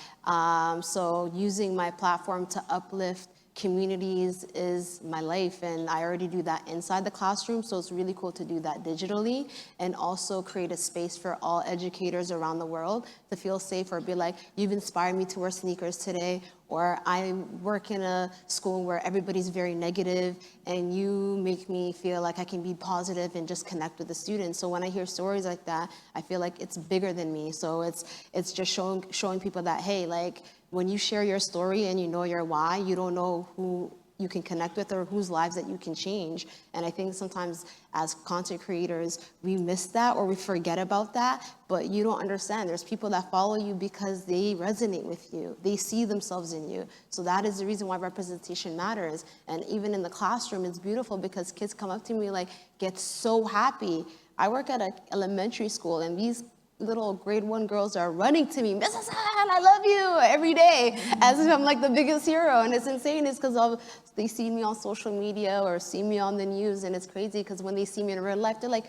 So using my platform to uplift communities is my life, and I already do that inside the classroom, so it's really cool to do that digitally and also create a space for all educators around the world to feel safe or be like, you've inspired me to wear sneakers today, or I work in a school where everybody's very negative and you make me feel like I can be positive and just connect with the students. So when I hear stories like that, I feel like it's bigger than me. So it's just showing people that, hey, like, when you share your story and you know your why, you don't know who you can connect with or whose lives that you can change. And I think sometimes as content creators, we miss that or we forget about that, but you don't understand. There's people that follow you because they resonate with you. They see themselves in you. So that is the reason why representation matters. And even in the classroom, it's beautiful because kids come up to me like, get so happy. I work at an elementary school, and these little grade 1 girls are running to me, Mrs. Han, I love you, every day, as if I'm like the biggest hero. And it's insane. It's because they see me on social media or see me on the news, and it's crazy because when they see me in real life, they're like,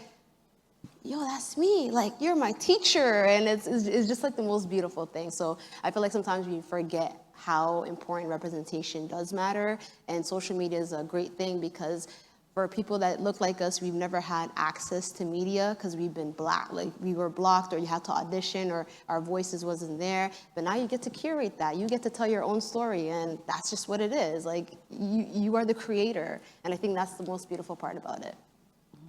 yo, that's me, like, you're my teacher. And it's just like the most beautiful thing. So I feel like sometimes we forget how important representation does matter, and social media is a great thing because for people that look like us, we've never had access to media because we've been blocked. Like, we were blocked, or you had to audition, or our voices wasn't there. But now you get to curate that. You get to tell your own story, and that's just what it is. Like, you are the creator, and I think that's the most beautiful part about it.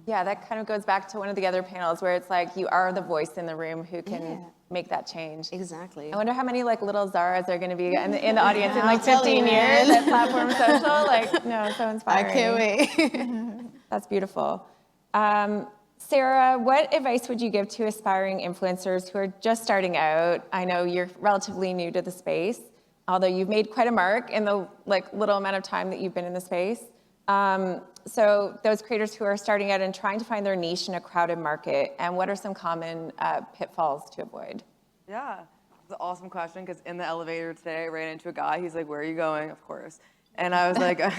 Yeah, that kind of goes back to one of the other panels where it's like you are the voice in the room who can make that change. Exactly. I wonder how many like little Zaras are going to be in the audience in like 15 years at Platform Social. Like, no, so inspiring. I can't wait. That's beautiful. Sarah, what advice would you give to aspiring influencers who are just starting out? I know you're relatively new to the space, although you've made quite a mark in the like little amount of time that you've been in the space. So those creators who are starting out and trying to find their niche in a crowded market, and what are some common pitfalls to avoid? Yeah, it's an awesome question because in the elevator today, I ran into a guy. He's like, where are you going? Of course. And I was like, a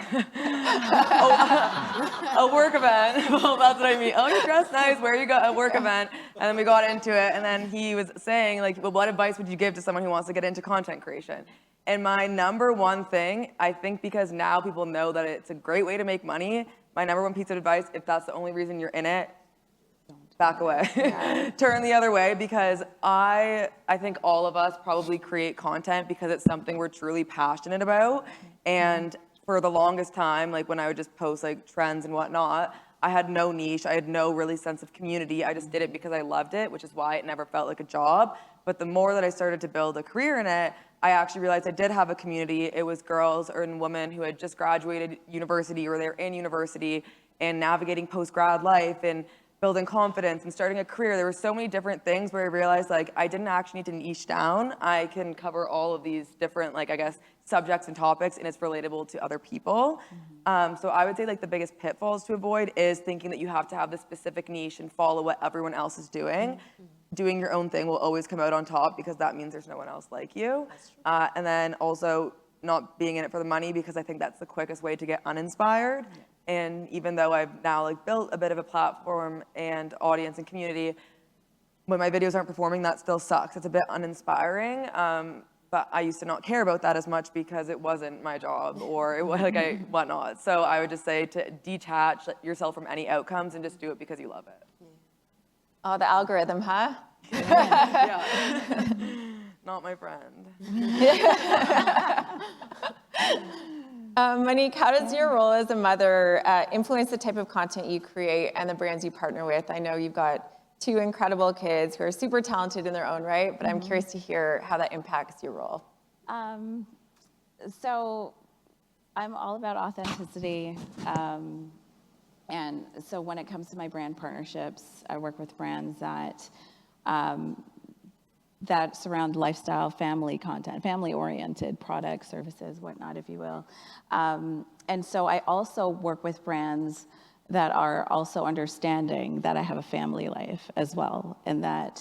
work event. Well, that's what I mean. Oh, you're dressed nice. Where are you going? A work event. And then we got into it. And then he was saying, like, well, what advice would you give to someone who wants to get into content creation? And my number one thing, I think because now people know that it's a great way to make money, my number one piece of advice, if that's the only reason you're in it, back away. Yeah. Turn the other way, because I think all of us probably create content because it's something we're truly passionate about. And for the longest time, like when I would just post like trends and whatnot, I had no niche. I had no really sense of community. I just did it because I loved it, which is why it never felt like a job. But the more that I started to build a career in it, I actually realized I did have a community. It was girls and women who had just graduated university, or they were in university and navigating post-grad life and building confidence and starting a career. There were so many different things where I realized like I didn't actually need to niche down. I can cover all of these different, like, I guess, subjects and topics, and it's relatable to other people. So I would say like the biggest pitfalls to avoid is thinking that you have to have this specific niche and follow what everyone else is doing. Doing your own thing will always come out on top because that means there's no one else like you. And then also not being in it for the money, because I think that's the quickest way to get uninspired. And even though I've now like built a bit of a platform and audience and community, when my videos aren't performing, that still sucks. It's a bit uninspiring. But I used to not care about that as much because it wasn't my job, or it was like whatnot. So I would just say to detach yourself from any outcomes and just do it because you love it. Oh, the algorithm, huh? Yeah. Not my friend. Monique, how does your role as a mother influence the type of content you create and the brands you partner with? I know you've got 2 incredible kids who are super talented in their own right, but I'm curious to hear how that impacts your role. So I'm all about authenticity. And so when it comes to my brand partnerships, I work with brands that surround lifestyle, family content, family-oriented products, services, whatnot, if you will. And so I also work with brands that are also understanding that I have a family life as well, and that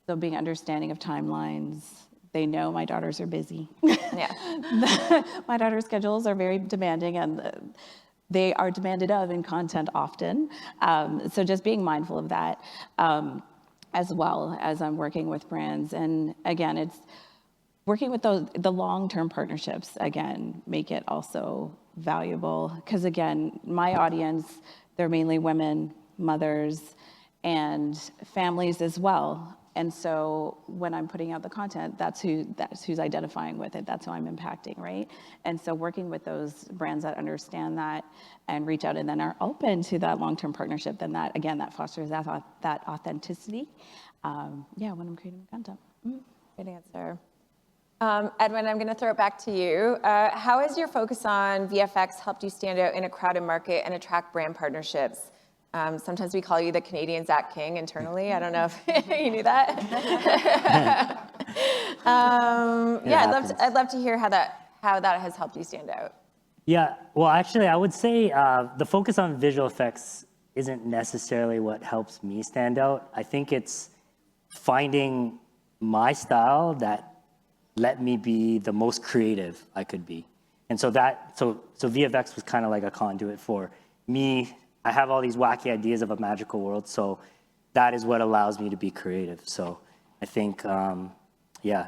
so being understanding of timelines. They know my daughters are busy. Yeah. My daughter's schedules are very demanding, and they are demanded of in content often. So just being mindful of that. as well as I'm working with brands. And again, it's working with the long-term partnerships, again, make it also valuable. Because again, my audience, they're mainly women, mothers, and families as well. And so when I'm putting out the content, that's who's identifying with it. That's who I'm impacting, right? And so working with those brands that understand that and reach out and then are open to that long-term partnership, then that, again, that fosters that authenticity. When I'm creating content. Good answer. Edwin, I'm going to throw it back to you. How has your focus on VFX helped you stand out in a crowded market and attract brand partnerships? Sometimes we call you the Canadian Zach King internally. I don't know if you knew that. I'd love to hear how that has helped you stand out. Yeah, well, actually, I would say the focus on visual effects isn't necessarily what helps me stand out. I think it's finding my style that let me be the most creative I could be. And so VFX was kind of like a conduit for me. I have all these wacky ideas of a magical world, so that is what allows me to be creative. So I think,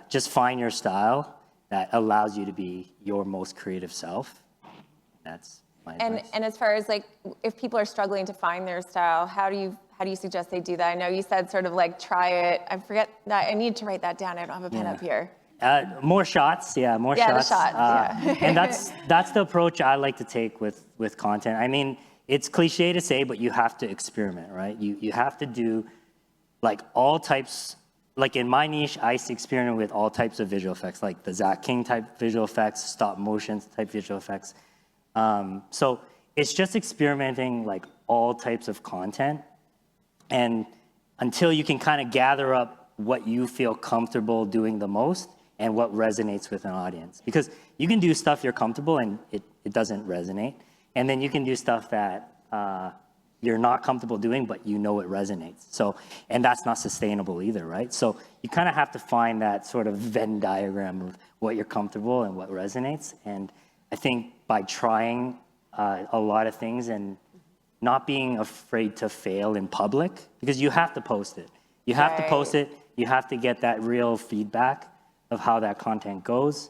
just find your style that allows you to be your most creative self. That's my advice. And as far as like, if people are struggling to find their style, how do you suggest they do that? I know you said sort of like try it. I forget that. I need to write that down. I don't have a pen up here. More shots, more shots. Yeah, the shots, and that's the approach I like to take with content. I mean, it's cliche to say, but you have to experiment, right? You have to do like all types. Like in my niche, I used to experiment with all types of visual effects, like the Zach King type visual effects, stop motion type visual effects. So it's just experimenting like all types of content, and until you can kind of gather up what you feel comfortable doing the most and what resonates with an audience. Because you can do stuff you're comfortable and it doesn't resonate. And then you can do stuff that you're not comfortable doing, but you know it resonates. So, and that's not sustainable either, right? So you kind of have to find that sort of Venn diagram of what you're comfortable and what resonates. And I think by trying a lot of things and not being afraid to fail in public, because you have to post it. You have to post it. You have to get that real feedback of how that content goes,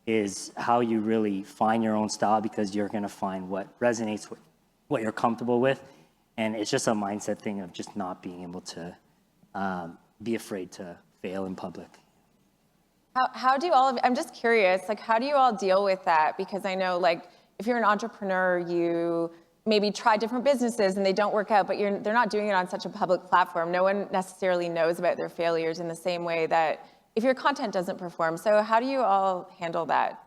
is how you really find your own style, because you're going to find what resonates with what you're comfortable with. And it's just a mindset thing of just not being able to be afraid to fail in public. How do all of, I'm just curious, like how do you all deal with that? Because I know like if you're an entrepreneur, you maybe try different businesses and they don't work out, but they're not doing it on such a public platform. No one necessarily knows about their failures in the same way that if your content doesn't perform. So how do you all handle that?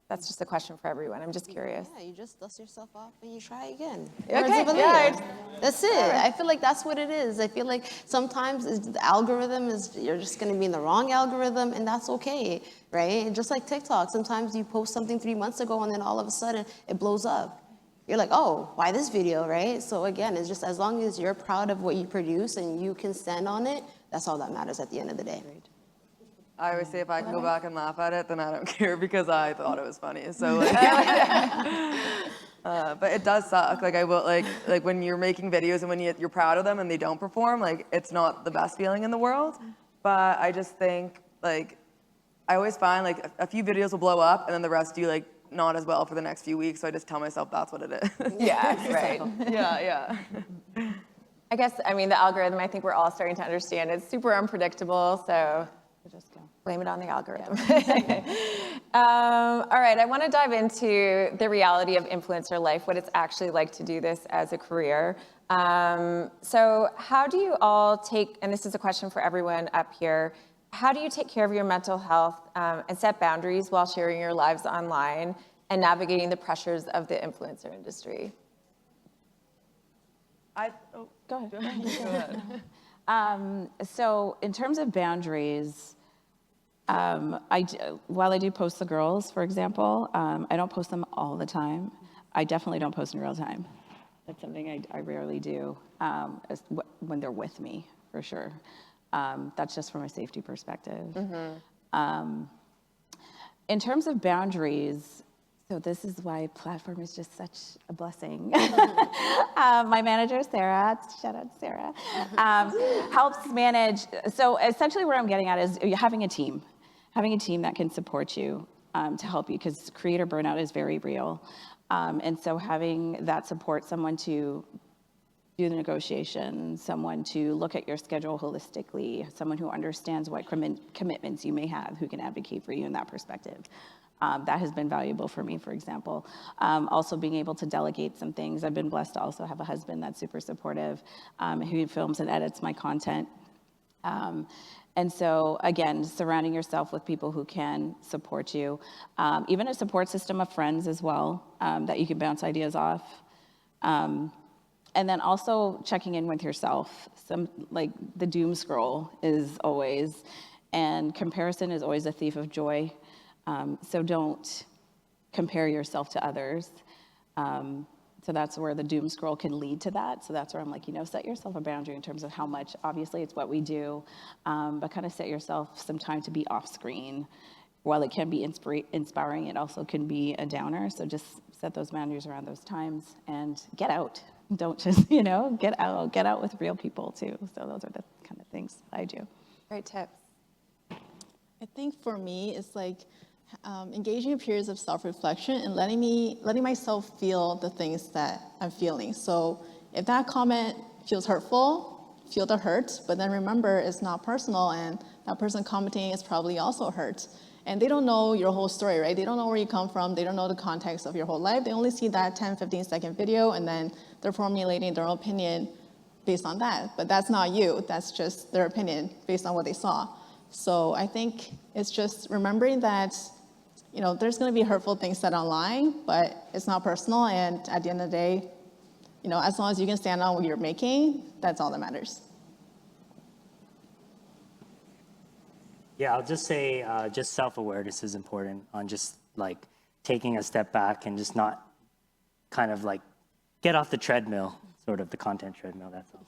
That's just a question for everyone. I'm just curious. Yeah, you just dust yourself off and you try again. Okay, yeah. That's it. I feel like that's what it is. I feel like sometimes the algorithm is, you're just going to be in the wrong algorithm, and that's okay, right? And just like TikTok, sometimes you post something 3 months ago and then all of a sudden it blows up. You're like, oh, why this video, right? So again, it's just as long as you're proud of what you produce and you can stand on it, that's all that matters at the end of the day. I always say if I can go back and laugh at it, then I don't care because I thought it was funny. So like, but it does suck. Like I will like when you're making videos and when you're proud of them and they don't perform, like it's not the best feeling in the world. But I just think like I always find like a few videos will blow up and then the rest do like not as well for the next few weeks. So I just tell myself that's what it is. Yeah, right. Yeah. I guess, I mean, the algorithm, I think we're all starting to understand. It's super unpredictable, so just blame it on the algorithm. All right, I want to dive into the reality of influencer life, what it's actually like to do this as a career. So how do you all take, and this is a question for everyone up here, how do you take care of your mental health and set boundaries while sharing your lives online and navigating the pressures of the influencer industry? Go ahead. So in terms of boundaries, while I do post the girls, for example, I don't post them all the time. I definitely don't post in real time. That's something I rarely do when they're with me, for sure. That's just from a safety perspective. In terms of boundaries, So this is why platform is just such a blessing. My manager, Sarah, shout out Sarah, helps manage. So essentially what I'm getting at is having a team that can support you to help you, because creator burnout is very real. And so having that support, someone to do the negotiation, someone to look at your schedule holistically, someone who understands what commitments you may have, who can advocate for you in that perspective. That has been valuable for me, for example. Also being able to delegate some things. I've been blessed to also have a husband that's super supportive, who films and edits my content. And so again, surrounding yourself with people who can support you. Even a support system of friends as well, that you can bounce ideas off. And then also checking in with yourself. Like the doom scroll is always, and comparison is always a thief of joy. So don't compare yourself to others. So that's where the doom scroll can lead to that. So that's where I'm like, set yourself a boundary in terms of how much, obviously it's what we do, but kind of set yourself some time to be off screen. While it can be inspiring, it also can be a downer. So just set those boundaries around those times and get out. Don't just, get out with real people too. So those are the kind of things I do. Great tips. I think for me, it's like engaging in periods of self-reflection and letting myself feel the things that I'm feeling. So if that comment feels hurtful, feel the hurt, but then remember it's not personal, and that person commenting is probably also hurt. And they don't know your whole story, right? They don't know where you come from. They don't know the context of your whole life. They only see that 10, 15-second video, and then they're formulating their own opinion based on that. But that's not you. That's just their opinion based on what they saw. So I think it's just remembering that, there's going to be hurtful things said online, but it's not personal. And at the end of the day, as long as you can stand on what you're making, that's all that matters. Yeah, I'll just say just self-awareness is important on just like taking a step back and just not kind of like get off the treadmill, sort of the content treadmill, that's all.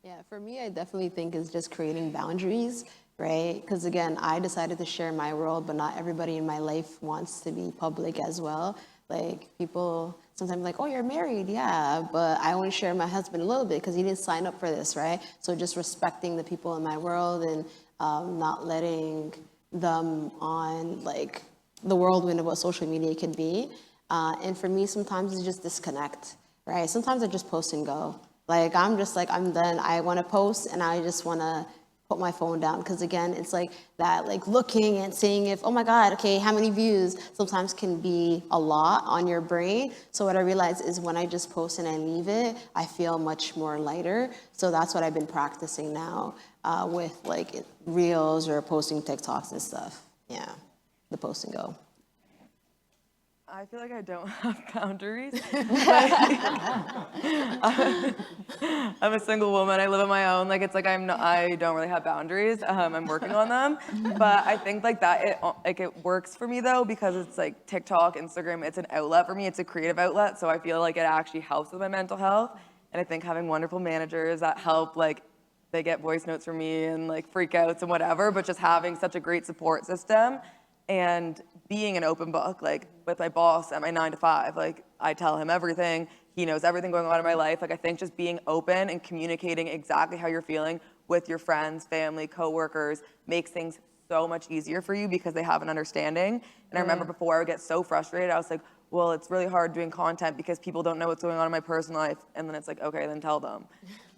Yeah, for me, I definitely think it's just creating boundaries, right? Because again, I decided to share my world, but not everybody in my life wants to be public as well. Like people sometimes like, oh, you're married, yeah, but I only share my husband a little bit because he didn't sign up for this, right? So just respecting the people in my world and not letting them on like the whirlwind of what social media can be. And for me, sometimes it's just disconnect, right? Sometimes I just post and go. Like, I'm just like, I'm done. I want to post and I just want to put my phone down. Because again, it's like that, like looking and seeing if, oh my God, okay, how many views sometimes can be a lot on your brain. So what I realized is when I just post and I leave it, I feel much more lighter. So that's what I've been practicing now with like reels or posting TikToks and stuff. Yeah, the post and go. I feel like I don't have boundaries. I'm a single woman. I live on my own. Like it's like I don't really have boundaries. I'm working on them, but I think like that it works for me though because it's like TikTok, Instagram. It's an outlet for me. It's a creative outlet, so I feel like it actually helps with my mental health. And I think having wonderful managers that help like they get voice notes from me and like freakouts and whatever, but just having such a great support system. And being an open book, like with my boss at my 9 to 5, like I tell him everything. He knows everything going on in my life. Like I think just being open and communicating exactly how you're feeling with your friends, family, coworkers makes things so much easier for you because they have an understanding. And I remember before I would get so frustrated, I was like, well, it's really hard doing content because people don't know what's going on in my personal life. And then it's like, okay, then tell them.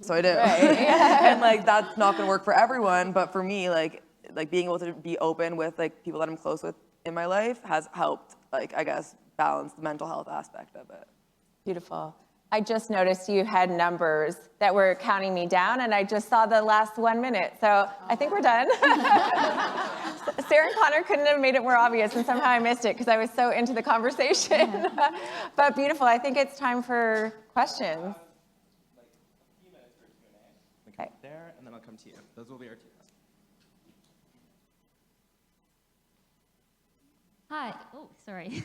So I do. Right. And like that's not gonna work for everyone, but for me, like being able to be open with like people that I'm close with in my life has helped, like, I guess, balance the mental health aspect of it. Beautiful. I just noticed you had numbers that were counting me down, and I just saw the last 1 minute. So I think we're done. Sarah and Connor couldn't have made it more obvious, and somehow I missed it because I was so into the conversation. But beautiful. I think it's time for questions. Like a few minutes for Q&A. We come there, and then I'll come to you. Those will be our two. Hi. Oh, sorry.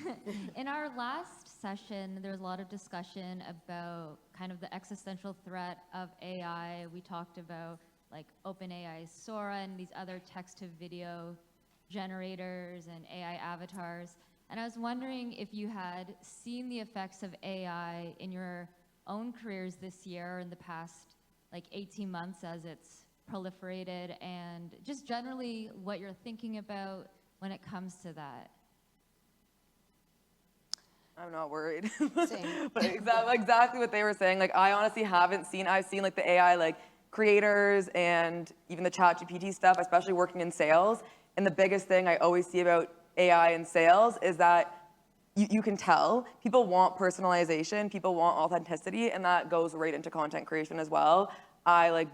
In our last session, there was a lot of discussion about kind of the existential threat of AI. We talked about like OpenAI's Sora and these other text-to-video generators and AI avatars. And I was wondering if you had seen the effects of AI in your own careers this year or in the past like 18 months as it's proliferated, and just generally what you're thinking about when it comes to that. I'm not worried. Same. But exactly what they were saying. Like, I honestly haven't seen, I've seen like the AI like creators and even the ChatGPT stuff, especially working in sales. And the biggest thing I always see about AI in sales is that you can tell people want personalization, people want authenticity, and that goes right into content creation as well. I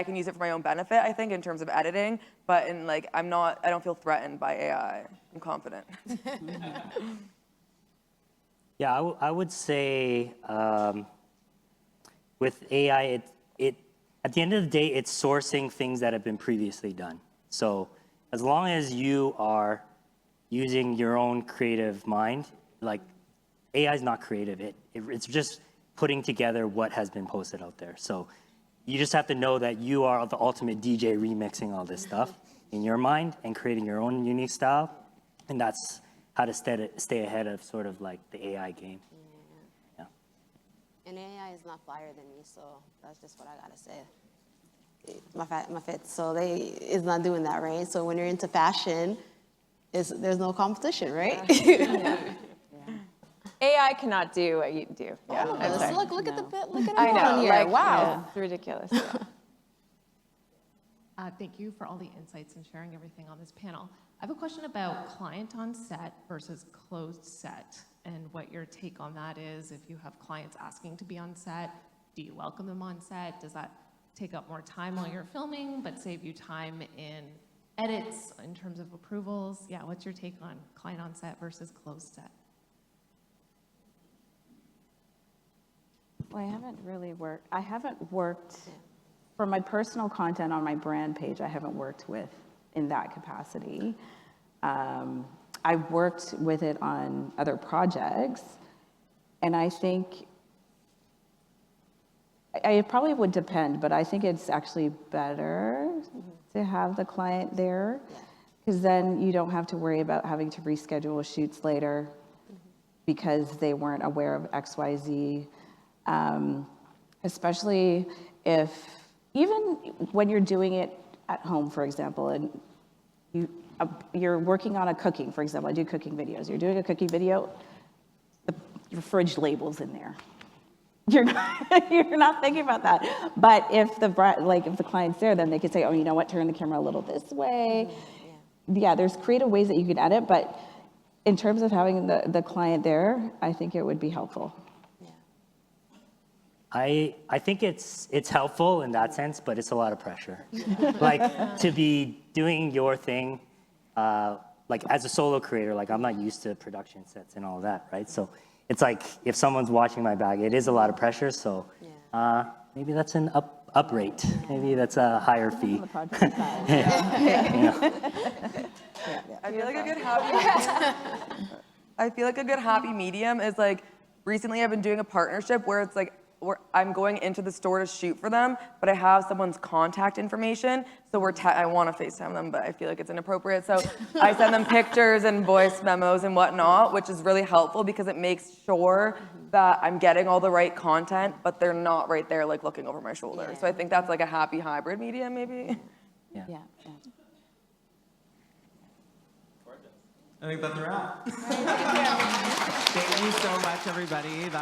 can use it for my own benefit, I think, in terms of editing, but I don't feel threatened by AI. I'm confident. Yeah, I would say with AI, it at the end of the day, it's sourcing things that have been previously done. So as long as you are using your own creative mind, like AI is not creative. It's just putting together what has been posted out there. So you just have to know that you are the ultimate DJ remixing all this stuff in your mind and creating your own unique style. And that's how to stay ahead of sort of like the AI game. Yeah. And AI is not flyer than me, so that's just what I gotta say. My fit, so it's not doing that, right? So when you're into fashion, there's no competition, right? AI cannot do what you do. Yeah, Look at the bit. Look at I everyone know. here. Like, Wow. it's ridiculous. Yeah. Thank you for all the insights and sharing everything on this panel. I have a question about client on set versus closed set, and what your take on that is. If you have clients asking to be on set, do you welcome them on set? Does that take up more time while you're filming, but save you time in edits in terms of approvals? Yeah, what's your take on client on set versus closed set? Well, I haven't worked for my personal content on my brand page. I haven't worked with in that capacity. I've worked with it on other projects, and I think it probably would depend, but I think it's actually better to have the client there, because then you don't have to worry about having to reschedule shoots later because they weren't aware of XYZ. Especially even when you're doing it at home, for example, and you're working on a cooking, for example, I do cooking videos. You're doing a cooking video, your fridge label's in there. You're not thinking about that. But if the client's there, then they could say, oh, you know what, turn the camera a little this way. Yeah, there's creative ways that you can edit, but in terms of having the client there, I think it would be helpful. I think it's helpful in that sense, but it's a lot of pressure. Like to be doing your thing, like as a solo creator, like I'm not used to production sets and all that, right? So it's like if someone's watching my back, it is a lot of pressure. So maybe that's an up rate. Maybe that's a higher fee. I feel like a good happy medium is like, recently I've been doing a partnership where it's like, where I'm going into the store to shoot for them, but I have someone's contact information. So I want to FaceTime them, but I feel like it's inappropriate. So I send them pictures and voice memos and whatnot, which is really helpful because it makes sure that I'm getting all the right content, but they're not right there like looking over my shoulder. So I think that's like a happy hybrid medium maybe. Yeah. I think that's a wrap. Thank you so much, everybody.